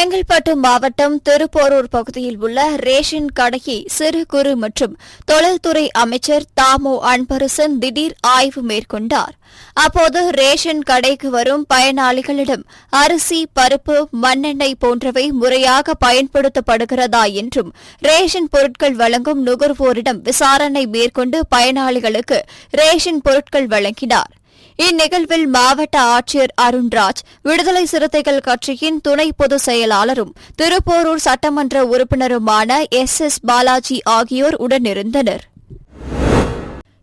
செங்கல்பட்டு மாவட்டம் திருப்போரூர் பகுதியில் உள்ள ரேஷன் கடையை சிறு குறு மற்றும் தொழில்துறை அமைச்சர் தாமோ அன்பரசன் திடீர் ஆய்வு மேற்கொண்டார். அப்போது ரேஷன் கடைக்கு வரும் பயனாளிகளிடம் அரிசி, பருப்பு, மண்ணெண்ணெய் போன்றவை முறையாக பயன்படுத்தப்படுகிறதா என்றும் ரேஷன் பொருட்கள் வழங்கும் நுகர்வோரிடம் விசாரணை மேற்கொண்டு பயனாளிகளுக்கு ரேஷன் பொருட்கள் வழங்கினார். இந்நிகழ்வில் மாவட்ட ஆட்சியர் அருண்ராஜ், விடுதலை சிறுத்தைகள் கட்சியின் துணை பொதுச் செயலாளரும் திருப்போரூர் சட்டமன்ற உறுப்பினருமான எஸ் பாலாஜி ஆகியோர் உடனிருந்தனர்.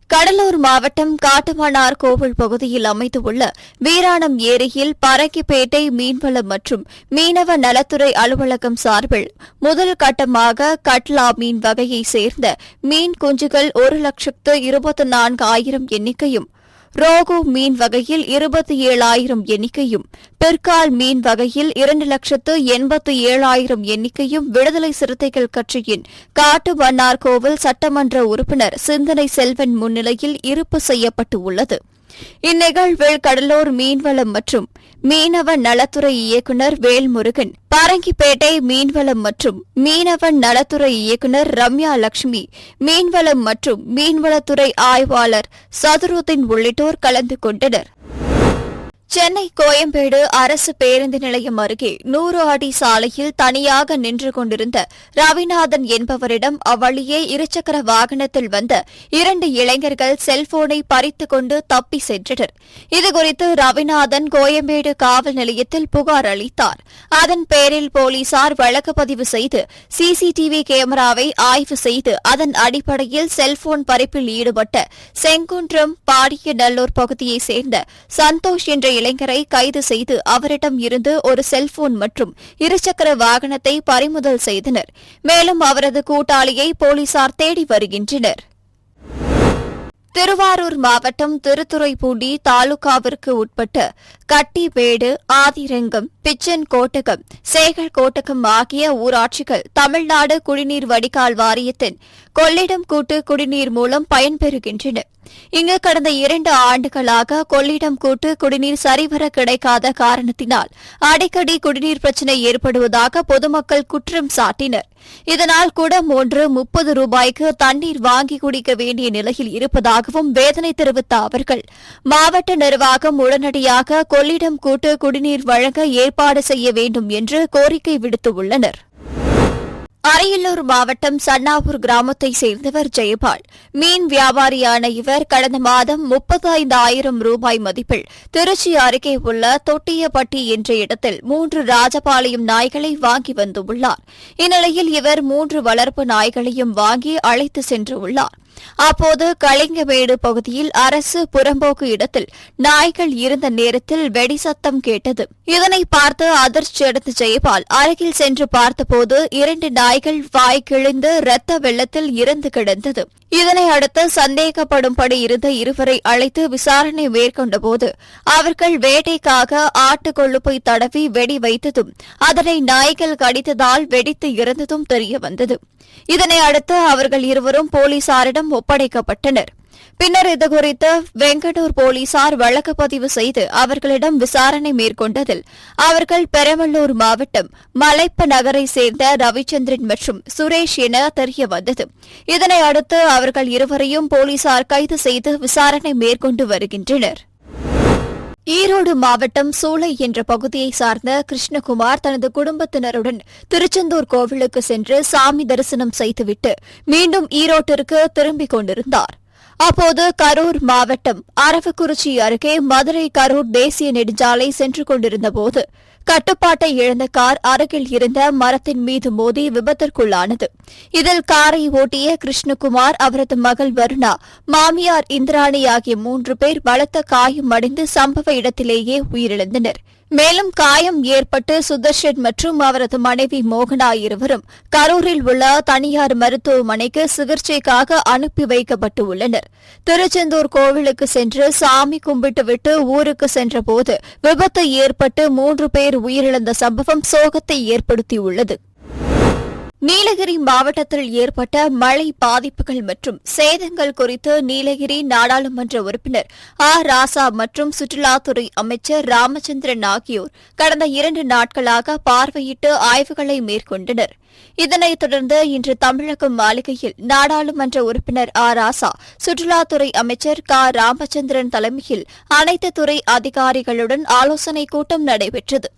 கடலூர் மாவட்டம் காட்டுமன்னார் கோவில் பகுதியில் அமைந்துள்ள வீராணம் ஏரியில் பரங்கிப்பேட்டை மீன்வளம் மற்றும் மீனவ நலத்துறை அலுவலகம் சார்பில் முதல் கட்டமாக கட்லா மீன் வகையைச் சேர்ந்த மீன் குஞ்சுகள் 1,24,000 எண்ணிக்கையும், ரோகு மீன் வகையில் 27,000 எண்ணிக்கையும், பிற்கால் மீன் வகையில் 2,87,000 எண்ணிக்கையும் விடுதலை சிறுத்தைகள் கட்சியின் காட்டுமன்னார் கோவில் சட்டமன்ற உறுப்பினர் சிந்தனை செல்வன் முன்னிலையில் இருப்பு செய்யப்பட்டு உள்ளது. இந்நிகழ்வில் கடலூர் மீன்வளம் மற்றும் மீனவ நலத்துறை இயக்குநர் வேல்முருகன், பரங்கிப்பேட்டை மீன்வளம் மற்றும் மீனவ நலத்துறை இயக்குநர் ரம்யா லட்சுமி, மீன்வளம் மற்றும் மீன்வளத்துறை ஆய்வாளர் சதுருதீன் உள்ளிட்டோர் கலந்து கொண்டனர். சென்னை கோயம்பேடு அரசு பேருந்து நிலையம் அருகே 100 அடி சாலையில் தனியாக நின்று கொண்டிருந்த ரவிநாதன் என்பவரிடம் அவ்வழியே இருசக்கர வாகனத்தில் வந்த 2 இளைஞர்கள் செல்போனை பறித்துக் கொண்டு தப்பி சென்றனர். இதுகுறித்து ரவிநாதன் கோயம்பேடு காவல் நிலையத்தில் புகார் அளித்தார். அதன் பேரில் போலீசார் வழக்கு பதிவு செய்து சிசிடிவி கேமராவை ஆய்வு செய்து அதன் அடிப்படையில் செல்போன் பறிப்பில் ஈடுபட்ட செங்குன்றம் பாடியநல்லூர் பகுதியைச் சேர்ந்த சந்தோஷ் என்ற இளைஞரை கைது செய்து அவரிடம் இருந்து ஒரு செல்போன் மற்றும் இருசக்கர வாகனத்தை பறிமுதல் செய்தனர். மேலும் அவரது கூட்டாளியை போலீசார் தேடி வருகின்றனர். திருவாரூர் மாவட்டம் திருத்துறைப்பூண்டி தாலுகாவிற்கு உட்பட்ட கட்டிவேடு, ஆதிரங்கம், பிச்சன் கோட்டகம், சேகல் கோட்டகம் ஆகிய ஊராட்சிகள் தமிழ்நாடு குடிநீர் வடிகால் வாரியத்தின் கொள்ளிடம் கூட்டு குடிநீர் மூலம் பயன்பெறுகின்றன. இங்கு கடந்த 2 ஆண்டுகளாக கொள்ளிடம் கூட்டு குடிநீர் சரிவர கிடைக்காத காரணத்தினால் அடிக்கடி குடிநீர் பிரச்சினை ஏற்படுவதாக பொதுமக்கள் குற்றம் சாட்டினர். இதனால் குடம் ஒன்று 30 ரூபாய்க்கு தண்ணீர் வாங்கி குடிக்க வேண்டிய நிலையில் இருப்பதாகவும் வேதனை தெரிவித்த அவர்கள் மாவட்ட நிர்வாகம் உடனடியாக கொள்ளிடம் கூட்டு குடிநீர் வழங்க ஏற்பாடு செய்ய வேண்டும் என்று கோரிக்கை விடுத்துள்ளனர். அரியலூர் மாவட்டம் சன்னாவூர் கிராமத்தைச் சேர்ந்தவர் ஜெயபால். மீன் வியாபாரியான இவர் கடந்த மாதம் 35,000 ரூபாய் மதிப்பில் திருச்சி அருகே உள்ள தொட்டியப்பட்டி என்ற இடத்தில் 3 ராஜபாளையம் நாய்களை வாங்கி வந்துள்ளார். இந்நிலையில் இவர் 3 வளர்ப்பு நாய்களையும் வாங்கி அழைத்து சென்றுள்ளார். அப்போது கலிங்கமேடு பகுதியில் அரசு புறம்போக்கு இடத்தில் நாய்கள் இருந்த நேரத்தில் வெடி சத்தம் கேட்டது. இதனை பார்த்து அதிர்ச்சியடைந்த ஜெயபால் அருகில் சென்று பார்த்தபோது 2 நாய்கள் வாய் கிழிந்து இரத்த வெள்ளத்தில் இறந்து கிடந்தது. இதனை அடுத்து சந்தேகப்படும்படி இருந்த இருவரை அழைத்து விசாரணை மேற்கொண்டபோது அவர்கள் வேட்டைக்காக ஆட்டு கொழுப்பை தடவி வெடி வைத்ததும் அதனை நாய்கள் கடித்ததால் வெடித்து இறந்ததும் தெரியவந்தது. இதனை அடுத்து அவர்கள் இருவரும் போலீசாரிடம் ஒப்படைக்கப்பட்டனர். பின்னர் இதுகுறித்து வெங்கடூர் போலீசார் வழக்கு பதிவு செய்து அவர்களிடம் விசாரணை மேற்கொண்டதில் அவர்கள் பெரம்பலூர் மாவட்டம் மலைப்ப நகரை சேர்ந்த ரவிச்சந்திரன் மற்றும் சுரேஷ் என தெரியவந்தது. இதனை அடுத்து அவர்கள் இருவரையும் போலீசார் கைது செய்து விசாரணை மேற்கொண்டு வருகின்றனர். ஈரோடு மாவட்டம் சூளை என்ற பகுதியை சார்ந்த கிருஷ்ணகுமார் தனது குடும்பத்தினருடன் திருச்செந்தூர் கோவிலுக்கு சென்று சாமி தரிசனம் செய்துவிட்டு மீண்டும் ஈரோட்டிற்கு திரும்பிக் கொண்டிருந்தார். அப்போது கரூர் மாவட்டம் அரவக்குறிச்சி அருகே மதுரை கரூர் தேசிய நெடுஞ்சாலை சென்று கொண்டிருந்தபோது கட்டுப்பாட்டை இழந்த கார் அருகில் இருந்த மரத்தின் மீது மோதி விபத்திற்குள்ளானது. இதில் காரை ஓட்டிய கிருஷ்ணகுமார், அவரது மகள் வருணா, மாமியார் இந்திராணி ஆகிய 3 பேர் பலத்த காயம் அடைந்து சம்பவ இடத்திலேயே உயிரிழந்தனர். மேலும் காயம் ஏற்பட்டு சுதர்ஷன் மற்றும் அவரது மனைவி மோகனா இருவரும் கரூரில் உள்ள தனியார் மருத்துவமனைக்கு சிகிச்சைக்காக அனுப்பி வைக்கப்பட்டுள்ளனர். திருச்செந்தூர் கோவிலுக்கு சென்று சாமி கும்பிட்டுவிட்டு ஊருக்கு சென்றபோது விபத்து ஏற்பட்டு 3 பேர் உயிரிழந்த சம்பவம் சோகத்தை ஏற்படுத்தியுள்ளது. நீலகிரி மாவட்டத்தில் ஏற்பட்ட மழை பாதிப்புகள் மற்றும் சேதங்கள் குறித்து நீலகிரி நாடாளுமன்ற உறுப்பினர் ராசா மற்றும் சுற்றுலாத்துறை அமைச்சர் ராமச்சந்திரன் ஆகியோர் கடந்த 2 நாட்களாக பார்வையிட்டு ஆய்வுகளை மேற்கொண்டனர். இதனைத் தொடர்ந்து இன்று தமிழகம் மாளிகையில் நாடாளுமன்ற உறுப்பினர் ராசா, சுற்றுலாத்துறை அமைச்சர் ராமச்சந்திரன் தலைமையில் அனைத்து துறை அதிகாரிகளுடன் ஆலோசனைக் கூட்டம் நடைபெற்றது.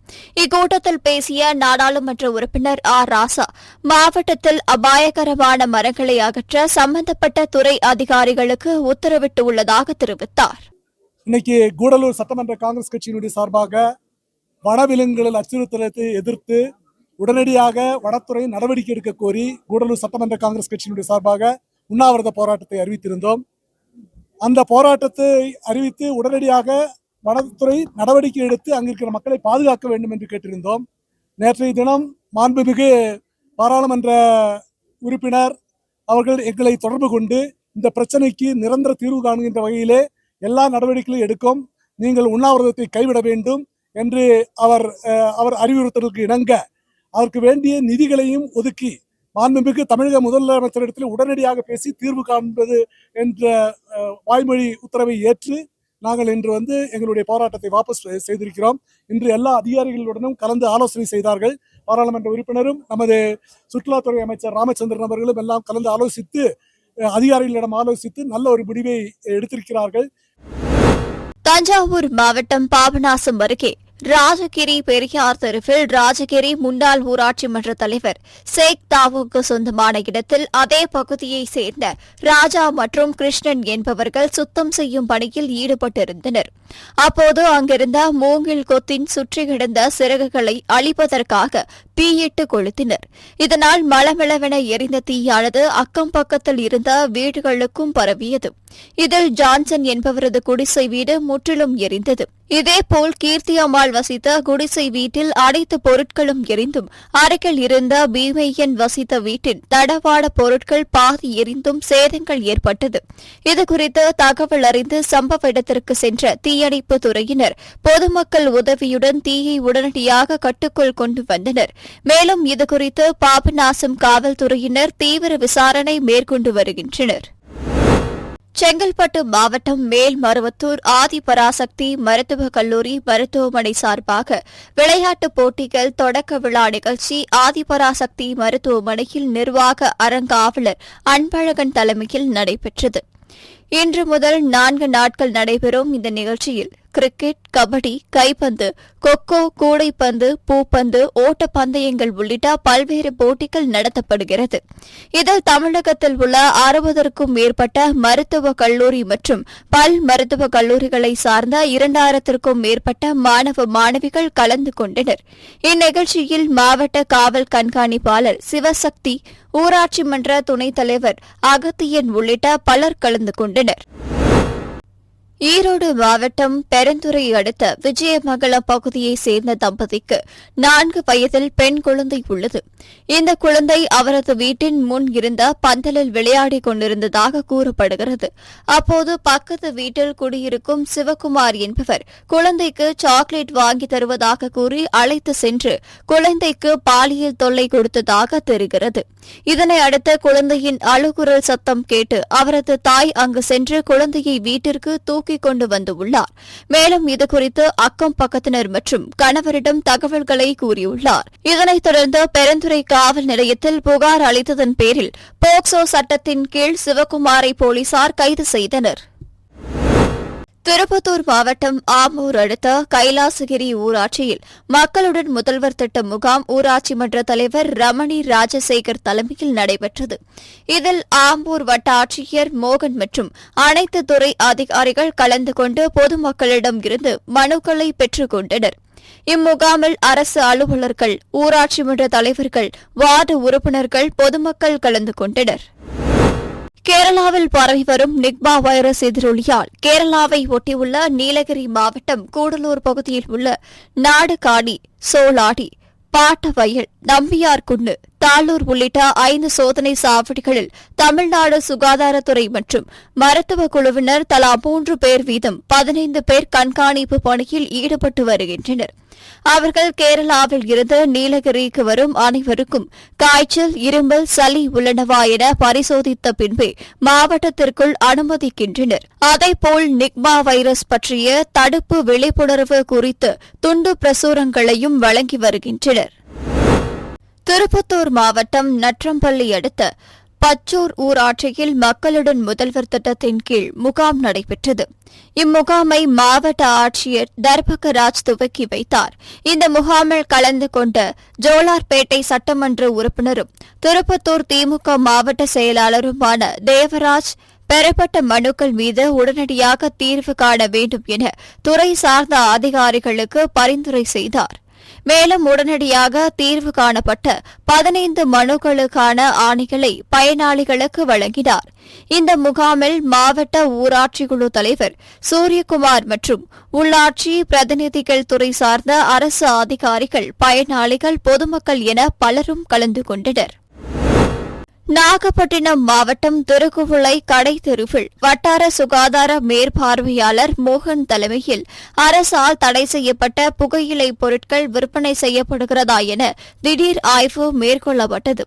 இக்கூட்டத்தில் பேசிய நாடாளுமன்ற உறுப்பினர் ராசா, மாவட்டத்தில் அபாயகரமான மரங்களை அகற்ற சம்பந்தப்பட்ட துறை அதிகாரிகளுக்கு உத்தரவிட்டுள்ளதாக தெரிவித்தார். இன்னைக்கு கூடலூர் சட்டமன்ற காங்கிரஸ் கட்சியினுடைய சார்பாக வனவிலங்குகளில் அச்சுறுத்தலை எதிர்த்து உடனடியாக வனத்துறை நடவடிக்கை எடுக்க கோரி கூடலூர் சட்டமன்ற காங்கிரஸ் கட்சியினுடைய சார்பாக உண்ணாவிரத போராட்டத்தை அறிவித்திருந்தோம். அந்த போராட்டத்தை அறிவித்து உடனடியாக வனத்துறை நடவடிக்கை எடுத்து அங்கிருக்கிற மக்களை பாதுகாக்க வேண்டும் என்று கேட்டிருந்தோம். நேற்றைய தினம் மாண்புமிகு பாராளுமன்ற உறுப்பினர் அவர்கள் எங்களை தொடர்பு கொண்டு இந்த பிரச்சனைக்கு நிரந்தர தீர்வு காணுகின்ற வகையிலே எல்லா நடவடிக்கைகளும் எடுக்கும், நீங்கள் உண்ணாவிரதத்தை கைவிட வேண்டும் என்று அவர் அறிவுறுத்தலுக்கு இணங்க அதற்கு வேண்டிய நிதிகளையும் ஒதுக்கி மாண்புமிகு தமிழக முதலமைச்சரிடத்தில் உடனடியாக பேசி தீர்வு காண்பது என்ற வாய்மொழி உத்தரவை ஏற்று நாங்கள் இன்று எங்களுடைய போராட்டத்தை வாபஸ் செய்திருக்கிறோம். இன்று எல்லா அதிகாரிகளுடனும் கலந்து ஆலோசனை செய்தார்கள். பாராளுமன்ற உறுப்பினரும் நமது சுற்றுலாத்துறை அமைச்சர் ராமச்சந்திரன் அவர்களும் எல்லாம் கலந்து ஆலோசித்து அதிகாரிகளிடம் ஆலோசித்து நல்ல ஒரு முடிவை எடுத்திருக்கிறார்கள். தஞ்சாவூர் மாவட்டம் பாபநாசம் அருகே ராஜகிரி பெரியார் தெருவில் ராஜகிரி முன்னாள் ஊராட்சி மன்ற தலைவர் சேக் தாவூக்கு சொந்தமான இடத்தில் அதே பகுதியைச் சேர்ந்த ராஜா மற்றும் கிருஷ்ணன் என்பவர்கள் சுத்தம் செய்யும் பணியில் ஈடுபட்டிருந்தனர். அப்போது அங்கிருந்த மூங்கில் கொத்தின் சுற்றி கிடந்த சிறகுகளை அழிப்பதற்காக தீயிட்டு கொளுத்தினர். இதனால் மளமளவென எரிந்த தீயானது அக்கம் பக்கத்தில் இருந்த வீடுகளுக்கும் பரவியது. இதில் ஜான்சன் என்பவரது குடிசை வீடு முற்றிலும் எரிந்தது. இதேபோல் கீர்த்தி அம்மாள் வசித்த குடிசை வீட்டில் அனைத்து பொருட்களும் எரிந்தும், அருகில் இருந்த பீமையன் வசித்த வீட்டின் தடவாட பொருட்கள் பாதி எரிந்தும் சேதங்கள் ஏற்பட்டது. இதுகுறித்து தகவல் அறிந்து சம்பவ இடத்திற்கு சென்ற தீயணைப்பு துறையினர் பொதுமக்கள் உதவியுடன் தீயை உடனடியாக கட்டுக்குள் கொண்டு வந்தனர். மேலும் இதுகுறித்து பாபநாசம் காவல்துறையினர் தீவிர விசாரணை மேற்கொண்டு வருகின்றனர். செங்கல்பட்டு மாவட்டம் மேல்மருவத்தூர் ஆதிபராசக்தி மருத்துவக் கல்லூரி மருத்துவமனை சார்பாக விளையாட்டுப் போட்டிகள் தொடக்க விழா நிகழ்ச்சி ஆதிபராசக்தி மருத்துவமனையில் நிர்வாக அறங்காவலர் அன்பழகன் தலைமையில் நடைபெற்றது. இன்று முதல் 4 நாட்கள் நடைபெறும் இந்த நிகழ்ச்சியில் கிரிக்கெட், கபடி, கைப்பந்து, கொக்கோ, கூடைப்பந்து, பூப்பந்து, ஓட்டப்பந்தயங்கள் உள்ளிட்ட பல்வேறு போட்டிகள் நடத்தப்படுகிறது. இதில் தமிழகத்தில் உள்ள 60க்கும் மேற்பட்ட மருத்துவக் கல்லூரி மற்றும் பல் மருத்துவக் கல்லூரிகளை சார்ந்த 2000க்கும் மேற்பட்ட மாணவ மாணவிகள் கலந்து கொண்டனர். இந்நிகழ்ச்சியில் மாவட்ட காவல் கண்காணிப்பாளர் சிவசக்தி, ஊராட்சி மன்ற துணைத் தலைவர் அகத்தியன் உள்ளிட்ட பலர் கலந்து கொண்டனர். ஈரோடு மாவட்டம் பெருந்துறை அடுத்த விஜயமங்கலம் பகுதியைச் சேர்ந்த தம்பதிக்கு 4 வயதில் பெண் குழந்தை உள்ளது. இந்த குழந்தை அவரது வீட்டின் முன் இருந்த பந்தலில் விளையாடிக் கொண்டிருந்ததாக கூறப்படுகிறது. அப்போது பக்கத்து வீட்டில் குடியிருக்கும் சிவக்குமார் என்பவர் குழந்தைக்கு சாக்லேட் வாங்கி தருவதாக கூறி அழைத்து சென்று குழந்தைக்கு பாலியல் தொல்லை கொடுத்ததாக தெரிகிறது. இதனை அடுத்து குழந்தையின் அழுகுரல் சத்தம் கேட்டு அவரது தாய் அங்கு சென்று குழந்தையை வீட்டிற்கு தூக்கிக் கொண்டு வந்துள்ளார். மேலும் இதுகுறித்து அக்கம் பக்கத்தினர் மற்றும் கணவரிடம் தகவல்களை கூறியுள்ளார். இதனைத் தொடர்ந்து பெருந்துறை காவல் நிலையத்தில் புகார் அளித்ததன் பேரில் போக்சோ சட்டத்தின் கீழ் சிவக்குமாரை போலீசார் கைது செய்தனர். திருப்பத்தூர் மாவட்டம் ஆம்பூர் அடுத்த கைலாசகிரி ஊராட்சியில் மக்களுடன் முதல்வர் திட்ட முகாம் ஊராட்சி மன்ற தலைவர் ரமணி ராஜசேகர் தலைமையில் நடைபெற்றது. இதில் ஆம்பூர் வட்ட ஆட்சியர் மோகன் மற்றும் அனைத்து துறை அதிகாரிகள் கலந்து கொண்டு பொதுமக்களிடம் இருந்து மனுக்களை பெற்றுக் கொண்டனர். இம்முகாமில் அரசு அலுவலர்கள், ஊராட்சி மன்ற தலைவர்கள், வார்டு உறுப்பினர்கள், பொதுமக்கள் கலந்து கொண்டனர். கேரளாவில் பரவி வரும் நிக்பா வைரஸ் எதிரொலியால் கேரளாவை ஒட்டியுள்ள நீலகிரி மாவட்டம் கூடலூர் பகுதியில் உள்ள நாடுகாணி, சோளாடி, பாட்டவயல், நம்பியார்குண்டு, தாளூர் உள்ளிட்ட 5 சோதனை சாவடிகளில் தமிழ்நாடு சுகாதாரத்துறை மற்றும் மருத்துவ குழுவினர் தலா 3 பேர் வீதம் 15 பேர் கண்காணிப்பு பணியில் ஈடுபட்டு வருகின்றனர். அவர்கள் கேரளாவில் இருந்து நீலகிரிக்கு வரும் அனைவருக்கும் காய்ச்சல், இருமல், சளி உள்ளனவா என பரிசோதித்த பின்பே மாவட்டத்திற்குள் அனுமதிக்கின்றனர். அதேபோல் நிக்மா வைரஸ் பற்றிய தடுப்பு விழிப்புணர்வு குறித்து துண்டு பிரசுரங்களையும் வழங்கி வருகின்றனர். திருப்பத்தூர் மாவட்டம் நற்றம்பள்ளி அடுத்த பச்சூர் ஊராட்சியில் மக்களுடன் முதல்வர் திட்டத்தின் கீழ் முகாம் நடைபெற்றது. இம்முகாமை மாவட்ட ஆட்சியர் தர்பகராஜ் துவக்கி வைத்தார். இந்த முகாமில் கலந்து கொண்ட ஜோலார்பேட்டை சட்டமன்ற உறுப்பினரும் திருப்பத்தூர் திமுக மாவட்ட செயலாளருமான தேவராஜ் பெறப்பட்ட மனுக்கள் மீது உடனடியாக தீர்வு காண வேண்டும் என துறை சார்ந்த அதிகாரிகளுக்கு பரிந்துரை செய்தார். மேலும் உடனடியாக தீர்வு காணப்பட்ட 15 மனுக்களுக்கான ஆணைகளை பயனாளிகளுக்கு வழங்கினார். இந்த முகாமில் மாவட்ட ஊராட்சி குழு தலைவர் சூரியகுமார் மற்றும் உள்ளாட்சி பிரதிநிதிகள், துறை சார்ந்த அரசு அதிகாரிகள், பயனாளிகள், பொதுமக்கள் என பலரும் கலந்து கொண்டனர். நாகப்பட்டினம் மாவட்டம் திருக்குவளை கடை தெருவில் வட்டார சுகாதார மேற்பார்வையாளர் மோகன் தலைமையில் அரசால் தடை செய்யப்பட்ட புகையிலை பொருட்கள் விற்பனை செய்யப்படுகிறதா என திடீர் ஆய்வு மேற்கொள்ளப்பட்டது.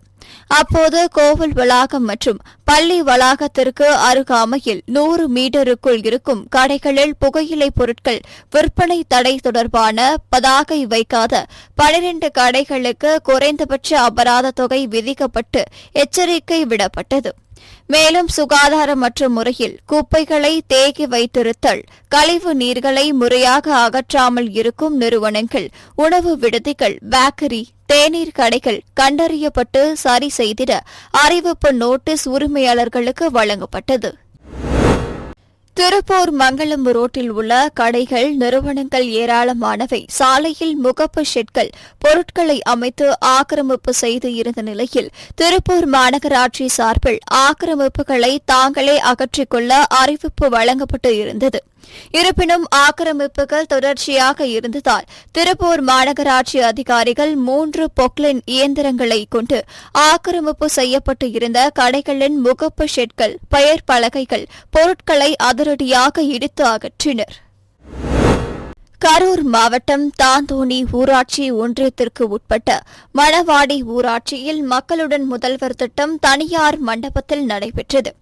அப்போது கோவில் வளாகம் மற்றும் பள்ளி வளாகத்திற்கு அருகாமையில் 100 மீட்டருக்குள் இருக்கும் கடைகளில் புகையிலை பொருட்கள் விற்பனை தடை தொடர்பான பதாகை வைக்காத 12 கடைகளுக்கு குறைந்தபட்ச அபராத தொகை விதிக்கப்பட்டு எச்சரிக்கை விடப்பட்டது. மேலும் சுகாதாரமற்ற முறையில் குப்பைகளை தேக்கி வைத்திருத்தல், கழிவு நீர்களை முறையாக அகற்றாமல் இருக்கும் நிறுவனங்கள், உணவு விடுதிகள், பேக்கரி, தேநீர் கடைகள் கண்டறியப்பட்டு சரி செய்திட அறிவிப்பு நோட்டீஸ் உரிமையாளர்களுக்கு வழங்கப்பட்டது. திருப்பூர் மங்கலம் ரோட்டில் உள்ள கடைகள், நிறுவனங்கள் ஏராளமானவை சாலையில் முகப்பு ஷெட்கள் பொருட்களை அமைத்து ஆக்கிரமிப்பு செய்து இருந்த நிலையில் திருப்பூர் மாநகராட்சி சார்பில் ஆக்கிரமிப்புகளை தாங்களே அகற்றிக் கொள்ள அறிவிப்பு வழங்கப்பட்டு இருந்தது. இருப்பினும் ஆக்கிரமிப்புகள் தொடர்ச்சியாக இருந்ததால் திருப்பூர் மாநகராட்சி அதிகாரிகள் 3 பொக்லைன் இயந்திரங்களை கொண்டு ஆக்கிரமிப்பு செய்யப்பட்டு இருந்த கடைகளின் முகப்பு ஷெட்கள், பெயர் பலகைகள், பொருட்களை அதிரடியாக இடித்து அகற்றினர். கரூர் மாவட்டம் தாந்தோணி ஊராட்சி ஒன்றியத்திற்கு உட்பட்ட மணவாடி ஊராட்சியில் மக்களுடன் முதல்வர் திட்டம் தனியார் மண்டபத்தில் நடைபெற்றது.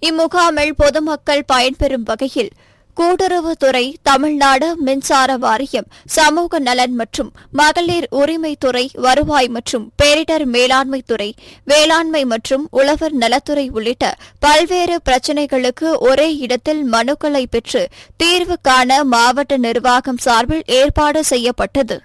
இம்முகாமில் பொதுமக்கள் பயன்பெறும் வகையில் கூட்டுறவுத்துறை, தமிழ்நாடு மின்சார வாரியம், சமூக நலன் மற்றும் மகளிர் உரிமைத்துறை, வருவாய் மற்றும் பேரிடர் மேலாண்மைத்துறை, வேளாண்மை மற்றும் உழவர் நலத்துறை உள்ளிட்ட பல்வேறு பிரச்சினைகளுக்கு ஒரே இடத்தில் மனுக்களை பெற்று தீர்வு காண மாவட்ட நிர்வாகம் சார்பில் ஏற்பாடு செய்யப்பட்டது.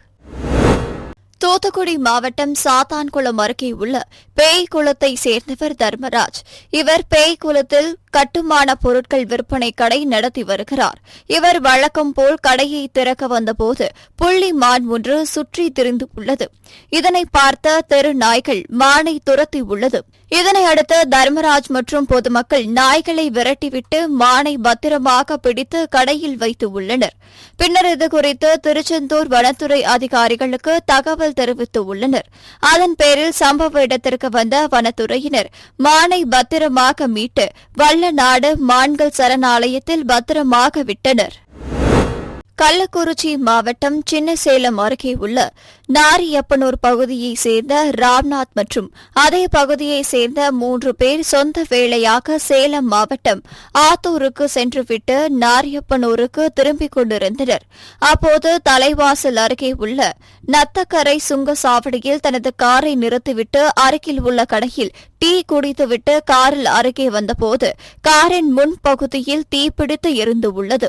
தூத்துக்குடி மாவட்டம் சாத்தான்குளம் அருகே உள்ள பேய்குளத்தை சேர்ந்தவர் தர்மராஜ். இவர் பேய்குளத்தில் கட்டுமான பொருட்கள் விற்பனை கடை நடத்தி வருகிறார். இவர் வழக்கம் போல் கடையை திறக்க வந்தபோது புள்ளி மான் ஒன்று சுற்றி திரிந்து உள்ளது. இதனை பார்த்த தெரு நாய்கள் மானை துரத்தி உள்ளது. இதனையடுத்து தர்மராஜ் மற்றும் பொதுமக்கள் நாய்களை விரட்டிவிட்டு மானை பத்திரமாக பிடித்து கடையில் வைத்து உள்ளனர். பின்னர் இதுகுறித்து திருச்செந்தூர் வனத்துறை அதிகாரிகளுக்கு தகவல் தெரிவித்து உள்ளனர். அதன் பேரில் சம்பவ இடத்திற்கு வந்த வனத்துறையினர் மானை பத்திரமாக மீட்டு வல்லநாடு மான்கள் சரணாலயத்தில் பத்திரமாக விட்டனர். கள்ளக்குறிச்சி மாவட்டம் சின்னசேலம் அருகே உள்ள நாரியப்பனூர் பகுதியைச் சேர்ந்த ராம்நாத் மற்றும் அதே பகுதியைச் சேர்ந்த 3 பேர் சொந்த வேலையாக சேலம் மாவட்டம் ஆத்தூருக்கு சென்றுவிட்டு நாரியப்பனூருக்கு திரும்பிக் கொண்டிருந்தனர். அப்போது தலைவாசல் அருகே உள்ள நத்தக்கரை சுங்கசாவடியில் தனது காரை நிறுத்திவிட்டு அருகில் உள்ள கடையில் டீ குடித்துவிட்டு காரில் அருகே வந்தபோது காரின் முன்பகுதியில் தீப்பிடித்து எரிந்து உள்ளது.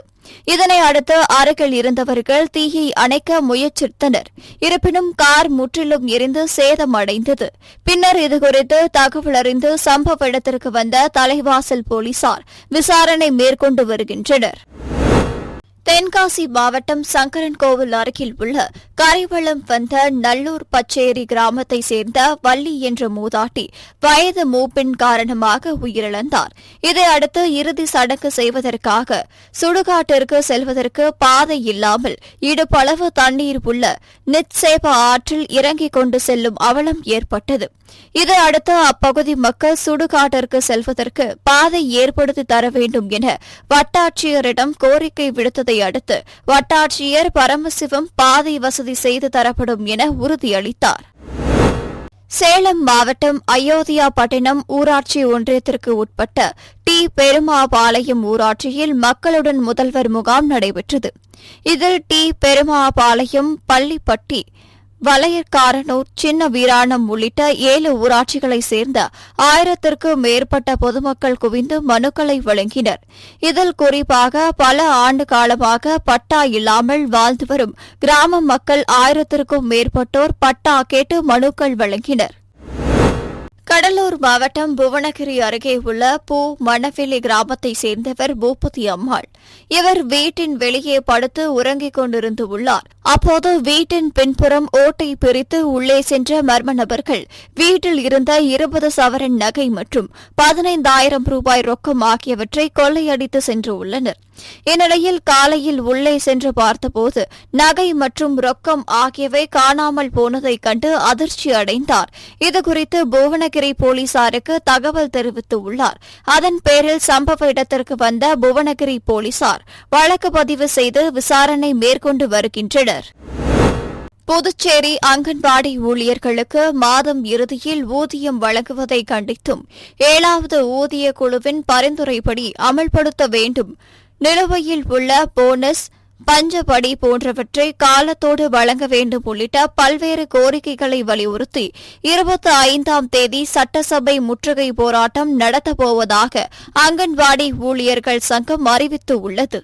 இதனை அடுத்து அருகில் இருந்தவர்கள் தீயை அணைக்க முயற்சித்தனர். இருப்பினும் கார் முற்றிலும் எரிந்து சேதமடைந்தது. பின்னர் இதுகுறித்து தகவல் அறிந்து சம்பவ இடத்திற்கு வந்த தலைவாசல் போலீசார் விசாரணை மேற்கொண்டு வருகின்றனர். தென்காசி மாவட்டம் சங்கரன்கோவில் அருகில் உள்ள கரைவளம் வந்த நல்லூர் பச்சேரி கிராமத்தை சேர்ந்த வள்ளி என்ற மூதாட்டி வயது மூப்பின் காரணமாக உயிரிழந்தார். இதையடுத்து இறுதி சடங்கு செய்வதற்காக சுடுகாட்டிற்கு செல்வதற்கு பாதை இல்லாமல் இடுப்பளவு தண்ணீர் உள்ள நித்சேப ஆற்றில் இறங்கிக் கொண்டு செல்லும் அவலம் ஏற்பட்டது. இதையடுத்து அப்பகுதி மக்கள் சுடுகாட்டிற்கு செல்வதற்கு பாதை ஏற்படுத்தி தர வேண்டும் என வட்டாட்சியரிடம் கோரிக்கை விடுத்ததை அடுத்து வட்டாட்சியர் பரமசிவம் பாதை வசதி செய்து தரப்படும் என உறுதியளித்தார். சேலம் மாவட்டம் அயோத்தியாபட்டினம் ஊராட்சி ஒன்றியத்திற்கு உட்பட்ட டி பெருமாபாளையம் ஊராட்சியில் மக்களுடன் முதல்வர் முகாம் நடைபெற்றது. இதில் டி பெருமாபாளையம், பள்ளிப்பட்டி, வளையற்காரனூர், சின்ன வீராணம் உள்ளிட்ட 7 ஊராட்சிகளைச் சேர்ந்த 1000க்கும் மேற்பட்ட பொதுமக்கள் குவிந்து மனுக்களை வழங்கினர். இதில் குறிப்பாக பல ஆண்டு காலமாக பட்டா இல்லாமல் வாழ்ந்து வரும் கிராம மக்கள் 1000க்கும் மேற்பட்டோர் பட்டா கேட்டு மனுக்கள் வழங்கினர். கடலூர் மாவட்டம் புவனகிரி அருகே உள்ள மணவெளி கிராமத்தைச் சேர்ந்தவர் பூபதி அம்மாள். இவர் வீட்டின் வெளியே படுத்து உறங்கிக் கொண்டிருந்து உள்ளார். அப்போது வீட்டின் பின்புறம் ஓட்டை பிரித்து உள்ளே சென்ற மர்ம நபர்கள் வீட்டில் இருந்த 20 சவரன் நகை மற்றும் 15,000 ரூபாய் ரொக்கம் ஆகியவற்றை கொள்ளையடித்து சென்று உள்ளனர். இந்நிலையில் காலையில் உள்ளே சென்று பார்த்தபோது நகை மற்றும் ரொக்கம் ஆகியவை காணாமல் போனதைக் கண்டு அதிர்ச்சி அடைந்தார். இதுகுறித்து புவனகிரி போலீசாருக்கு தகவல் தெரிவித்துள்ளார். அதன் பேரில் சம்பவ இடத்திற்கு வந்த புவனகிரி போலீசார் வழக்கு பதிவு செய்து விசாரணை மேற்கொண்டு வருகின்றனர். புதுச்சேரி அங்கன்வாடி ஊழியர்களுக்கு மாதம் இறுதியில் ஊதியம் வழங்குவதை கண்டித்தும் 7வது ஊதிய குழுவின் பரிந்துரைப்படி அமல்படுத்த வேண்டும், நிலுவையில் உள்ள போனஸ், பஞ்சப்படி போன்றவற்றை காலத்தோடு வழங்க வேண்டும் உள்ளிட்ட பல்வேறு கோரிக்கைகளை வலியுறுத்தி 25ஆம் தேதி சட்டசபை முற்றுகை போராட்டம் நடத்தப்போவதாக அங்கன்வாடி ஊழியர்கள் சங்கம் அறிவித்துள்ளது.